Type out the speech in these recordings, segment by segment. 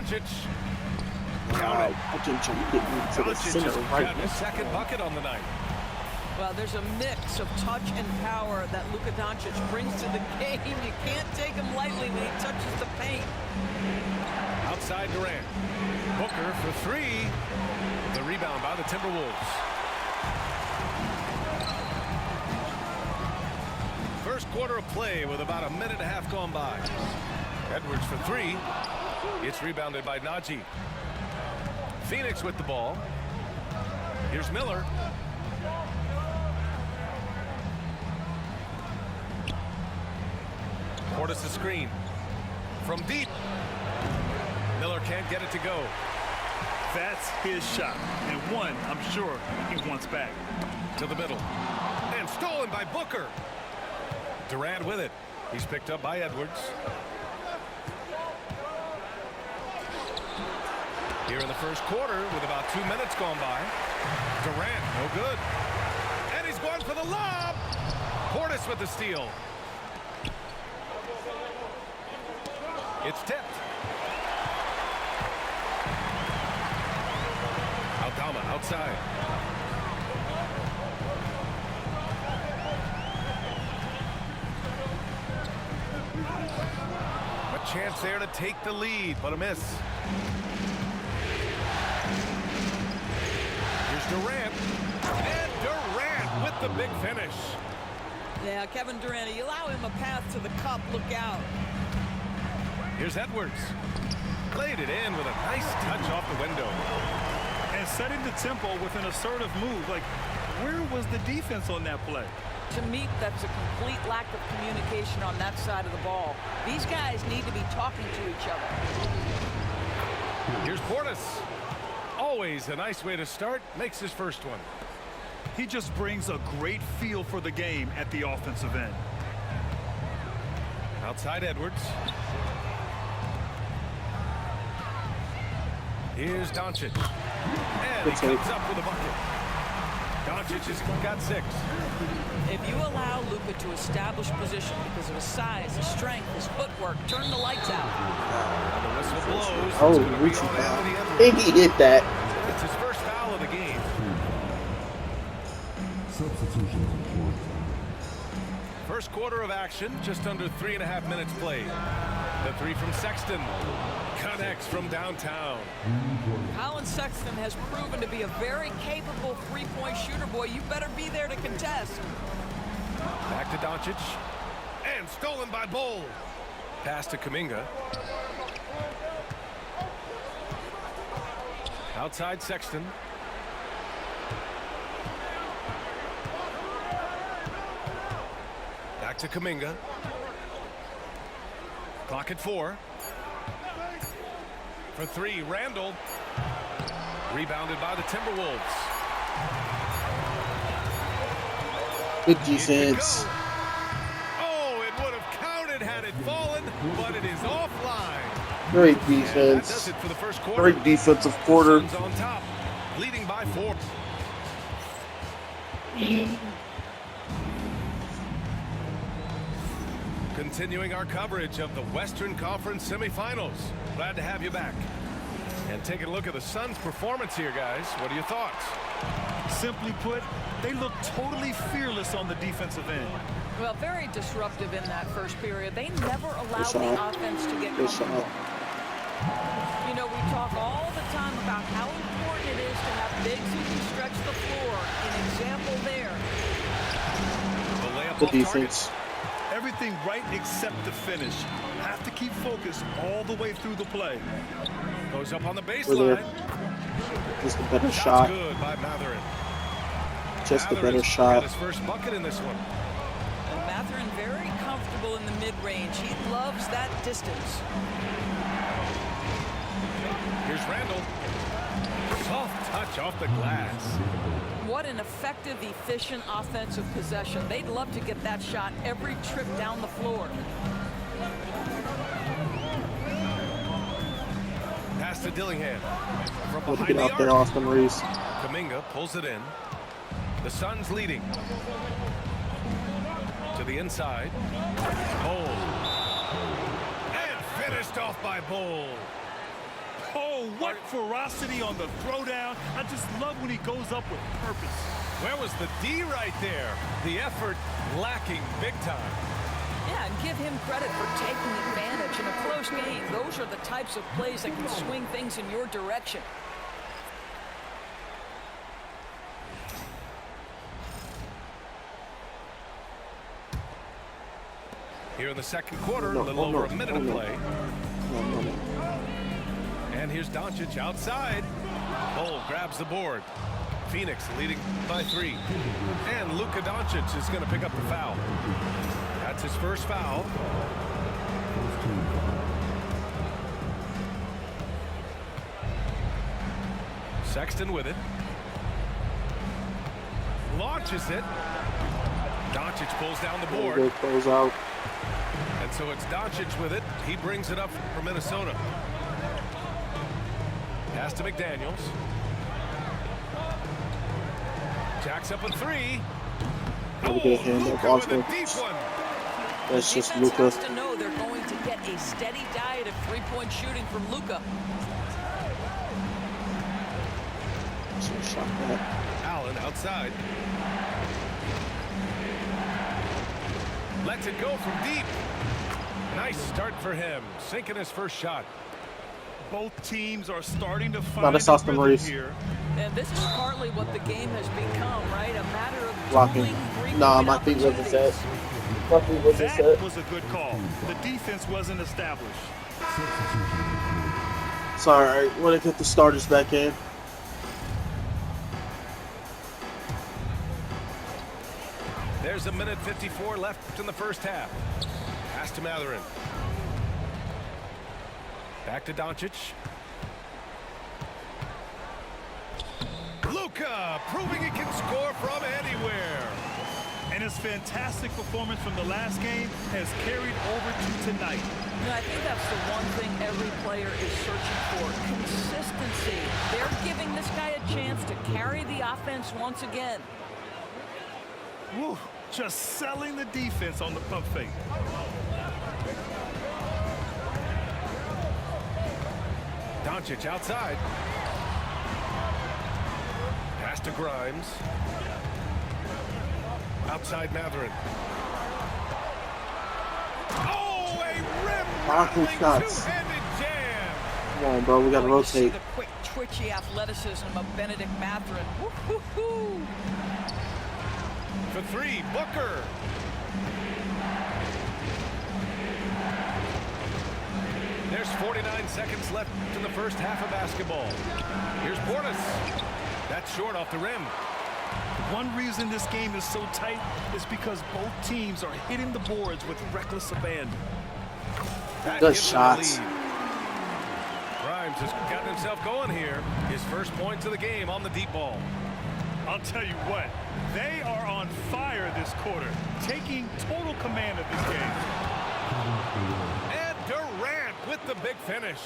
Doncic. Wow, potential getting to the center right. Got his second bucket on the night. Well, there's a mix of touch and power that Luka Doncic brings to the game. You can't take him lightly when he touches the paint. Outside Durant. Booker for three. The rebound by the Timberwolves. First quarter of play with about a minute and a half gone by. Edwards for three. It's rebounded by Najee. Phoenix with the ball. Here's Miller. Portis the screen. From deep. Miller can't get it to go. That's his shot. And one, I'm sure, he wants back. To the middle. And stolen by Booker. Durant with it. He's picked up by Edwards. Here in the first quarter with about 2 minutes gone by. Durant, no good. And he's going for the lob. Portis with the steal. It's tipped. Aldama outside. A chance there to take the lead, but a miss. Here's Durant. And Durant with the big finish. Yeah, Kevin Durant, you allow him a path to the cup. Look out. Here's Edwards. Played it in with a nice touch off the window. And setting the tempo with an assertive move. Like, where was the defense on that play? To me, that's a complete lack of communication on that side of the ball. These guys need to be talking to each other. Here's Portis. Always a nice way to start. Makes his first one. He just brings a great feel for the game at the offensive end. Outside Edwards. Here's Doncic. And he comes up with a bucket. Doncic has got 6. If you allow Luka to establish position because of his size, his strength, his footwork, turn the lights out. And the whistle blows. Oh, reaching foul. I think he hit that. It's his first foul of the game. Substitution report. First quarter of action, just under 3.5 minutes played. The three from Sexton. Connects from downtown. Colin Sexton has proven to be a very capable three-point shooter. Boy, you better be there to contest. Back to Doncic. And stolen by Bol. Pass to Kuminga. Outside Sexton. Back to Kuminga. Clock at 4. For three, Randall. Rebounded by the Timberwolves. Good defense. Oh, it would have counted had it fallen, but it is offline. Great And that defense. does it for the first quarter. Great defensive quarter. Suns on top, leading by 4. Continuing our coverage of the Western Conference semifinals. Glad to have you back. And taking a look at the Suns' performance here, guys. What are your thoughts? Simply put, they look totally fearless on the defensive end. Well, very disruptive in that first period. They never allowed Good the shot. offense to get Good comfortable. shot. You know, we talk all the time about how important it is to have bigs who can stretch the floor. An example there. The layup Good off defense. Everything right except the finish. Have to keep focused all the way through the play. target. Goes up on the Over baseline. there. Just a better Shot's shot. good by Mathurin. Just a better Mathurin's shot. got his first bucket in this one. And Mathurin very comfortable in the mid-range. He loves that distance. Here's Randall. Soft touch off the glass. What an effective, efficient offensive possession. They'd love to get that shot every trip down the floor. Pass to Dillingham. From Let's behind get the out there, arc. Austin Reeves. Kuminga pulls it in. The Suns leading. To the inside. Bol. And finished off by Bol. what ferocity on the throwdown. I just love when he goes up with purpose. Where was the D right there? The effort lacking big time. Yeah, and give him credit for taking advantage in a close game. Those are the types of plays that can swing things in your direction. Here in the second quarter, a little over a minute of play. No. And here's Doncic outside. Bull grabs the board. Phoenix leading by 3. And Luka Doncic is going to pick up the foul. That's his first foul. Sexton with it. Launches it. Doncic pulls down the board. Good close out. And so it's Doncic with it. He brings it up for Minnesota. Pass to McDaniels. Jacks up a 3. Gotta get a hand up, Luka with a Austin. deep one. That's just Defense Luka. has to know they're going to get a steady diet of three-point shooting from Luka. Shot that. Allen outside. Lets it go from deep. Nice start for him. Sinking his first shot. Both teams are starting to Not find a Austin rhythm Reeves. here. And this is partly what the game has become, right? A matter of Blocking. dueling three-point Nah, my feet wasn't set. opportunities. My feet wasn't That set. was a good call. The defense wasn't established. Sorry, all right. Want to get the starters back in. There's a minute 54 left in the first half. Pass to Mathurin. Back to Doncic. Luka proving he can score from anywhere. And his fantastic performance from the last game has carried over to tonight. You know, I think that's the one thing every player is searching for. Consistency. They're giving this guy a chance to carry the offense once again. Woo, just selling the defense on the pump fake. Doncic outside. Pass to Grimes. Outside Mathurin. Oh, a Blocking rim-rattling shots. two-handed jam. Come on, bro. We gotta You see rotate. the quick, twitchy athleticism of Benedict Mathurin. Woo-hoo-hoo. For 3, Booker. There's 49 seconds left in the first half of basketball. Here's Portis. That's short off the rim. One reason this game is so tight is because both teams are hitting the boards with reckless abandon. That Good gives them the shots. lead. Grimes has gotten himself going here. His first points of the game on the deep ball. I'll tell you what, they are on fire this quarter, taking total command of this game. And Durant with the big finish.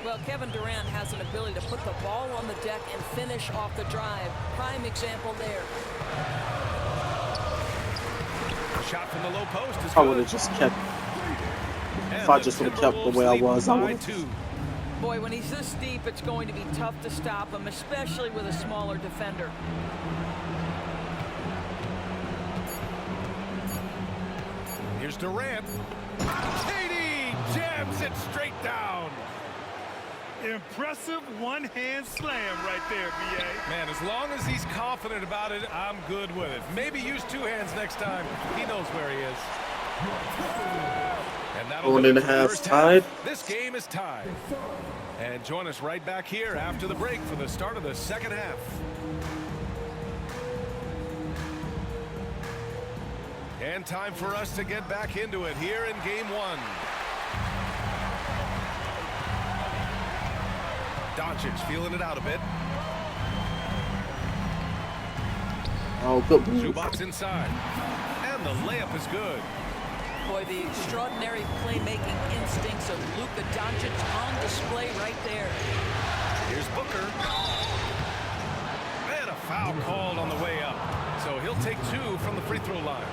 Well, Kevin Durant has an ability to put the ball on the deck and finish off the drive. Prime example there. Shot from the low post is I would good. have just kept. And If I the just would have kept the Timberwolves way I lead was, I by would have. 2. Boy, when he's this deep, it's going to be tough to stop him, especially with a smaller defender. Here's Durant. Katie jams it straight down. Impressive one-hand slam right there, B.A. Man, as long as he's confident about it, I'm good with it. Maybe use 2 hands next time. He knows where he is. And that'll Going do it in the for the half first tied. This game is tied. And join us right back here after the break for the start of the second half. And time for us to get back into it here in game 1. Doncic feeling it out a bit. Oh, good move. Zubac inside. And the layup is good. Boy, the extraordinary playmaking instincts of Luka Doncic on display right there. Here's Booker. And a foul called on the way up. So he'll take 2 from the free throw line.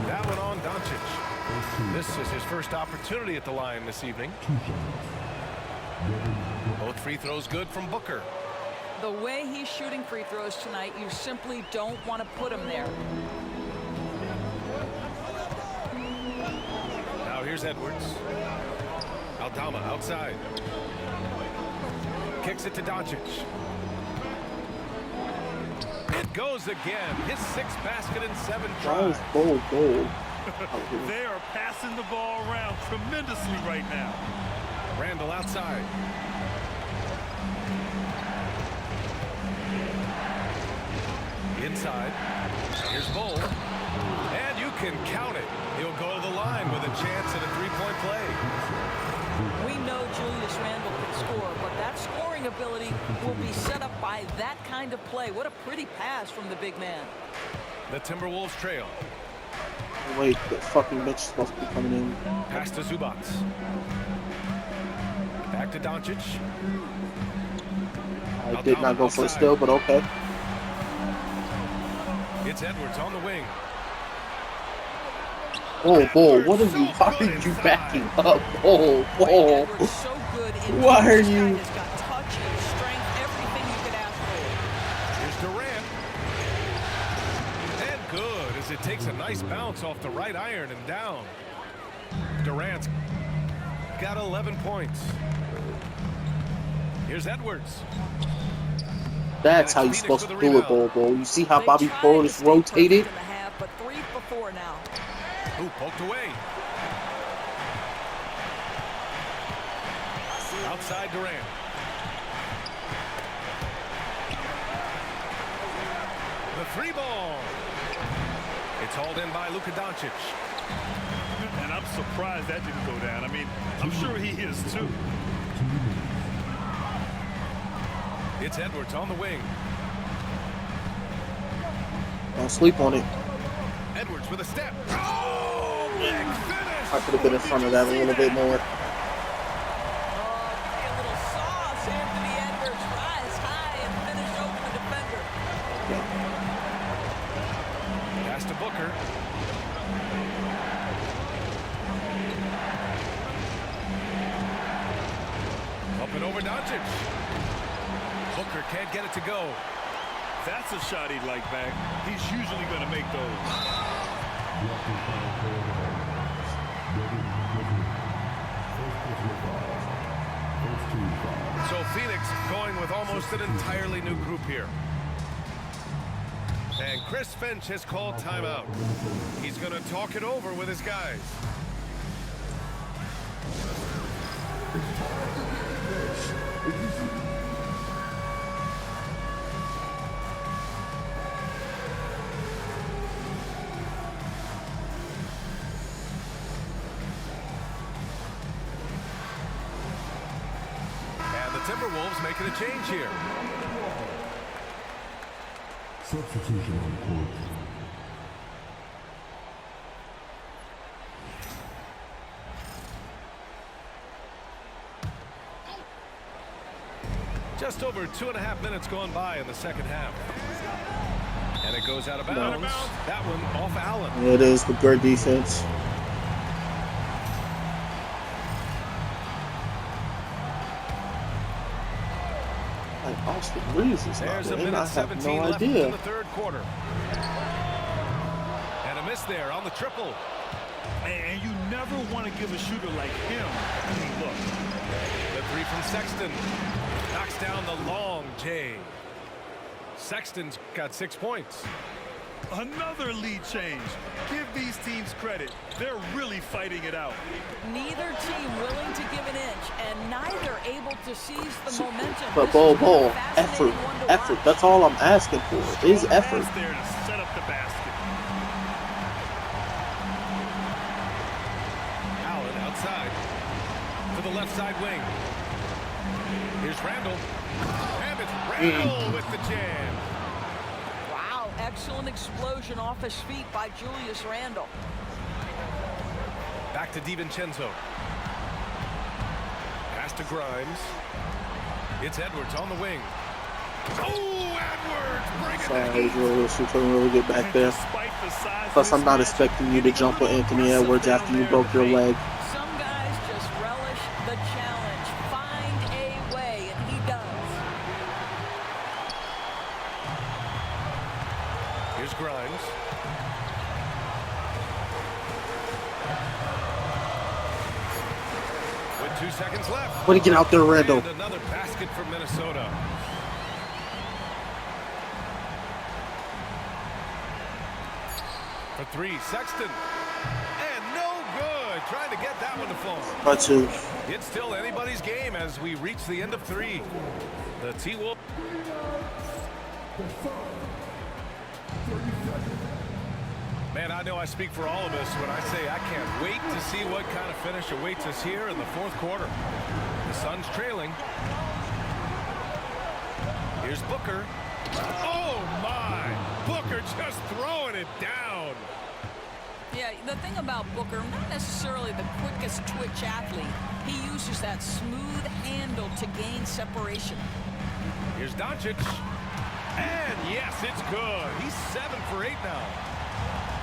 That one on Doncic. This is his first opportunity at the line this evening. Both free throws good from Booker. The way he's shooting free throws tonight, you simply don't want to put him there. Now here's Edwards. Aldama outside. Kicks it to Doncic. It goes again. His 6th basket in 7 That was tries. bold, bold. They are passing the ball around tremendously right now. Randall outside. Inside. Here's Bull. And you can count it. He'll go to the line with a chance at a 3-point play. We know Julius Randle can score, but that scoring ability will be set up by that kind of play. What a pretty pass from the big man. The Timberwolves trail. Wait, the fucking bitch is supposed to be coming in. Pass to Zubac. Back to Doncic. I did not go for it still, but okay. It's Edwards on the wing. Oh, Bull, what are you? Why are you backing up? Oh, Bull. Edwards so good in Why are this guy you- has got touch and strength, everything you could ask for. Here's Durant. And good as it takes a nice bounce off the right iron and down. Durant's got 11 points. Here's Edwards. That's how you're supposed to do it, Bull. You see how Bobby Portis rotated? In the half, but 3 for 4 now. Ooh, poked away. Outside Durant. The 3 ball. It's hauled in by Luka Doncic. And I'm surprised that didn't go down. I mean, I'm sure he is too. It's Edwards on the wing. Don't sleep on it. Edwards with a step. Oh, big finish. I could have been in front of that a little bit more. Oh, a little sauce. Anthony Edwards rise high and finish over the defender. Pass to Booker. Up and over Doncic. Booker can't get it to go. That's a shot he'd like back. He's usually going to make those. So Phoenix going with almost an entirely new group here. And Chris Finch has called timeout. He's going to talk it over with his guys. And the Timberwolves making a change here. Substitution on court. Just over 2.5 minutes gone by in the second half. And it goes out of bounds. That one off Allen. Yeah, it is with good defense. Like Austin Reeves is not There's a there, and I minute have 17 no left in idea. the third quarter. And a miss there on the triple. And you never want to give a shooter like him any look. The 3 from Sexton. Knocks down the long J. Sexton's got 6 points. Another lead change. Give these teams credit. They're really fighting it out. Neither team willing to give an inch, and neither able to seize the momentum. But This Bull, has been a Bull, fascinating one to effort. watch. That's all I'm asking for. Is effort. Pass there to set up the basket. Allen outside. To the left side wing. Here's Randall. And it's Randall with the jam. Wow, excellent explosion off his feet by Julius Randle. Back to DiVincenzo. Pass to Grimes. It's Edwards on the wing. Oh, Edwards! Bring it Sorry, back. Julius, you couldn't really get back there. Despite the size of Plus, I'm this not match, expecting you to jump with Anthony Edwards after you broke your leg. Some guys just relish the challenge. Find Grimes. With 2 seconds left. Way to get out there, Randall. And another basket for Minnesota. For three, Sexton. And no good. Trying to get that one to fall. But two. It's still anybody's game as we reach the end of three. The T-Wolf. Man, I know I speak for all of us when I say I can't wait to see what kind of finish awaits us here in the fourth quarter. The Suns trailing. Here's Booker. Oh, my. Booker just throwing it down. Yeah, the thing about Booker, not necessarily the quickest twitch athlete. He uses that smooth handle to gain separation. Here's Doncic. And yes, it's good. He's 7 for 8 now.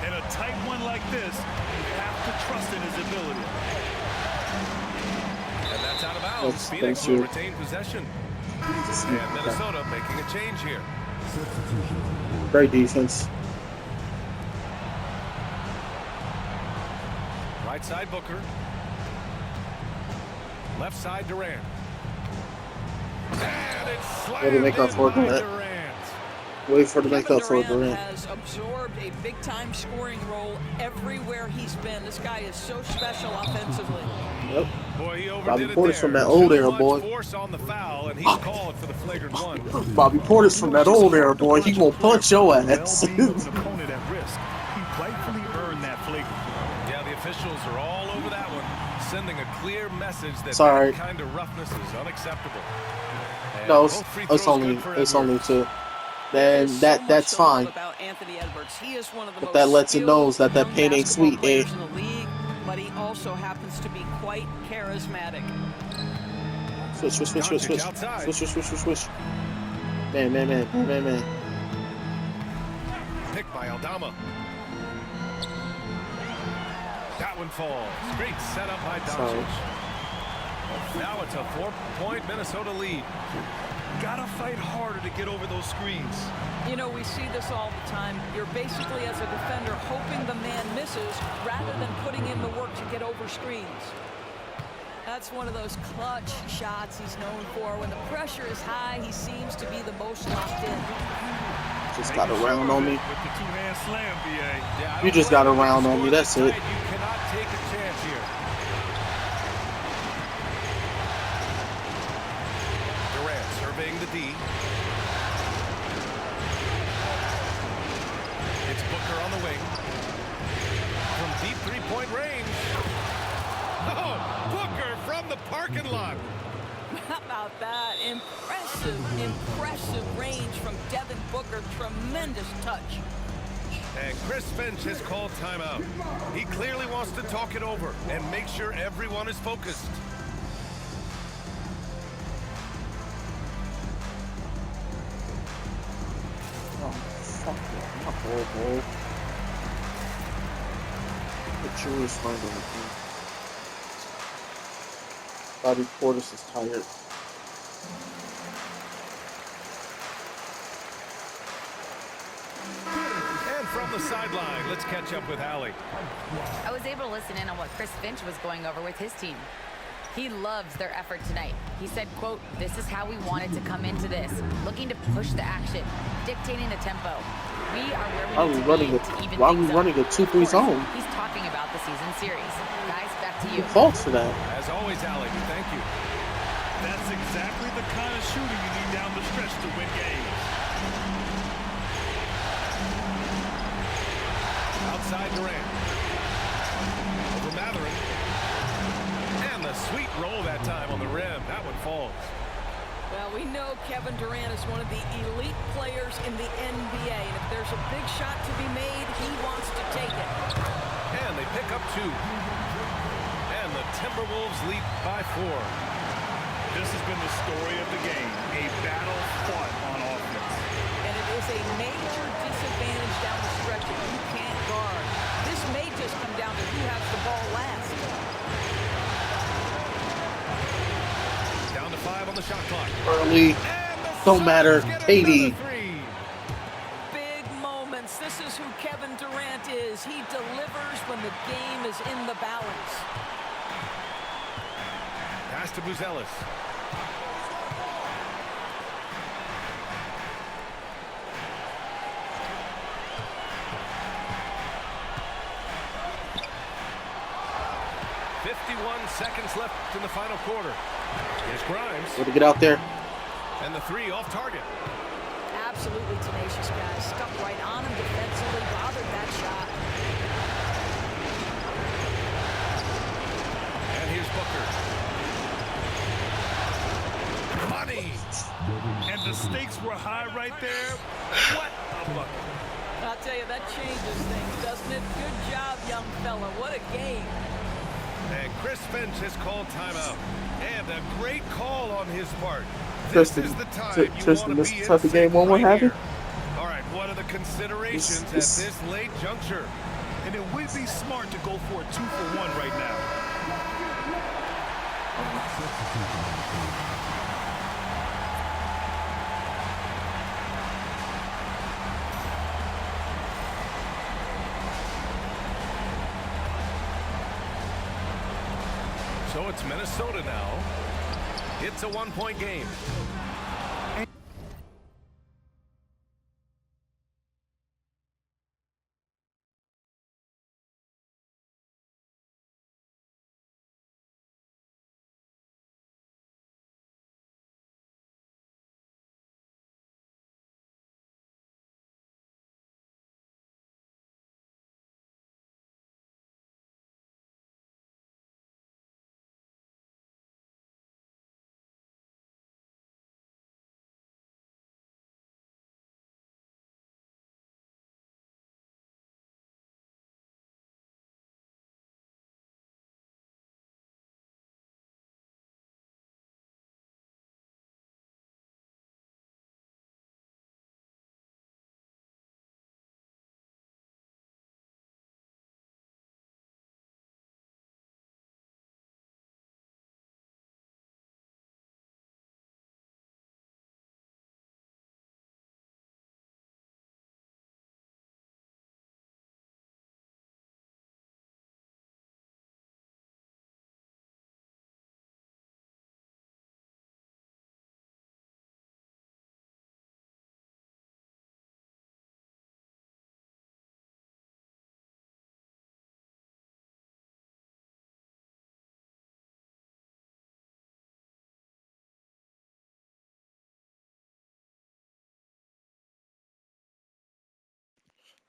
In a tight one like this, you have to trust in his ability. And that's out of bounds. Phoenix will retain possession. And Minnesota making a change here. Substitution on the court. Great defense. Right side Booker. Left side Durant. And it's slammed Way to make up for in by Durant. Durant. Wait for to make Kevin up for Durant Durant. has absorbed a big-time scoring role everywhere he's been. This guy is so special offensively. Yep. Boy, he overdid Bobby it Portis there. from that old Too era, much boy. force on the foul, and he's called for the flagrant one. Bobby Portis from that old era, boy. He gonna punch your ass. Well-being of an opponent at risk. He rightfully earned that flagrant. Yeah, the officials are all over that one, sending a clear message that Sorry. that kind of roughness is unacceptable. And No, both free it's throws only good for it's Edwards. only two. Then There's that so that's much to love fine. about Anthony Edwards. He is one of the But most that lets you skilled know that young pain ain't basketball sweet, players eh? in the league, but he also happens to be quite charismatic. Switch. Doncic outside. Switch. Man. Picked by Aldama. That one falls. Great setup by Sorry. Doncic. Now it's a 4-point Minnesota lead. Gotta fight harder to get over those screens. You know, we see this all the time. You're basically, as a defender, hoping the man misses rather than putting in the work to get over screens. That's one of those clutch shots he's known for. When the pressure is high, he seems to be the most locked in. Just got a round on me. With the two-hand slam, BA. Yeah, You just got a round on me. That's it. You cannot take a chance here. Durant surveying the D. It's Booker on the wing. From deep three-point range. Oh, Booker from the parking lot. How about that? Impressive range from Devin Booker. Tremendous touch. And Chris Finch has called timeout. He clearly wants to talk it over and make sure everyone is focused. Oh, fuck yeah. My ball. The Julius Randle. Bobby Portis is tired. And from the sideline, let's catch up with Allie. I was able to listen in on what Chris Finch was going over with his team. He loves their effort tonight. He said, quote, "This is how we wanted to come into this, looking to push the action, dictating the tempo. We are where Why are we we need running to a be to even Why are we things up." running a 2-3 Of course, zone? He's talking about the season series. Guys, back to you. Fault for that. As always, Allie, thank you. That's exactly the kind of shooting you need down the stretch to win games. Outside Durant. Over Matherin. And the sweet roll that time on the rim. That one falls. Well, we know Kevin Durant is one of the elite players in the NBA, and if there's a big shot to be made, he wants to take it. And they pick up 2. And the Timberwolves lead by 4. This has been the story of the game. A battle fought on offense. And it is a major disadvantage down the stretch if you can't guard. This may just come down to who has the ball last. Down to 5 on the shot clock. Early. And the Don't matter. Suns get KD. another 3. Big moments. This is the balance. Pass to Buzelis. Seconds left in the final quarter. Here's Grimes. Way to get out there. And the three off target. Absolutely tenacious guy. Stuck right on him defensively. Bothered that shot. And here's Booker. Money. And the stakes were high right there. What a bucket. I'll tell you, that changes things, doesn't it? Good job, young fella. What a game. And Chris Finch has called timeout. And a great call on his part. Tristan, this is the time you Tristan, want this to be is the type of game one right will have it. All right, what are the considerations at This- this late juncture? And it would be smart to go for a 2-for-1 right now. So it's Minnesota now. It's a one-point game.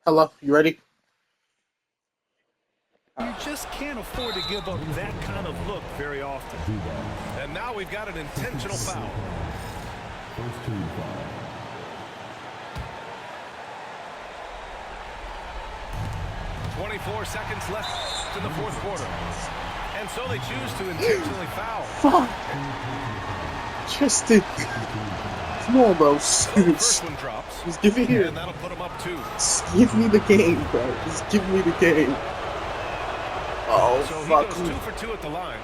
Hello, you ready? You just can't afford to give up that kind of look very often. And now we've got an intentional foul. First team foul. 24 seconds left in the fourth quarter. And so they choose to intentionally foul. Fuck. Tristan. Come on, bro. So the first one drops. Just give it here. And that'll put them up 2. Just give me the game, bro. Just give me the game. Oh, So he fuck. goes 2 for 2 at the line.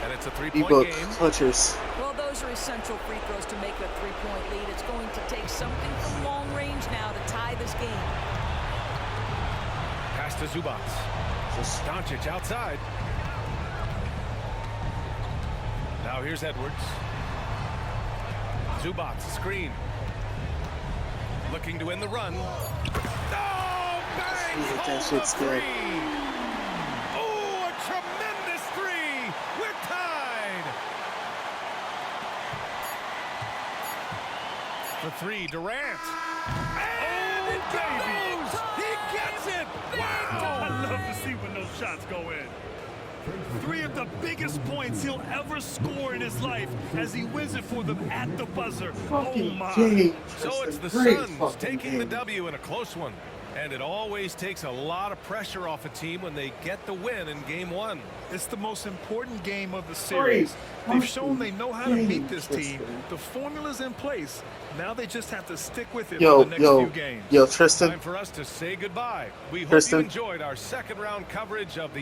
And it's a 3-point People game. clutchers. Well, those are essential free throws to make a 3-point lead. It's going to take something from long range now to tie this game. Pass to Zubac. Doncic outside. Now here's Edwards. Zubac screen. Looking to win the run. Oh, bang! Yeah, that Home shit's of good. 3. Oh, a tremendous 3. We're tied. For 3, Durant. And it goes! He gets it! Wow! I love to see when those shots go in. 3 of the biggest points he'll ever score in his life as he wins it for them at the buzzer. Oh Fucking my. game. So it's the Great Suns fucking taking the game. W in a close one. And it always takes a lot of pressure off a team when they get the win in Game 1. It's the most important game of the series. They've shown they know how to beat this team. The formula's in place. Now they just have to stick with it for the next few games. Yo, Tristan. Time for us to say goodbye. We hope Tristan. you enjoyed our second round coverage of the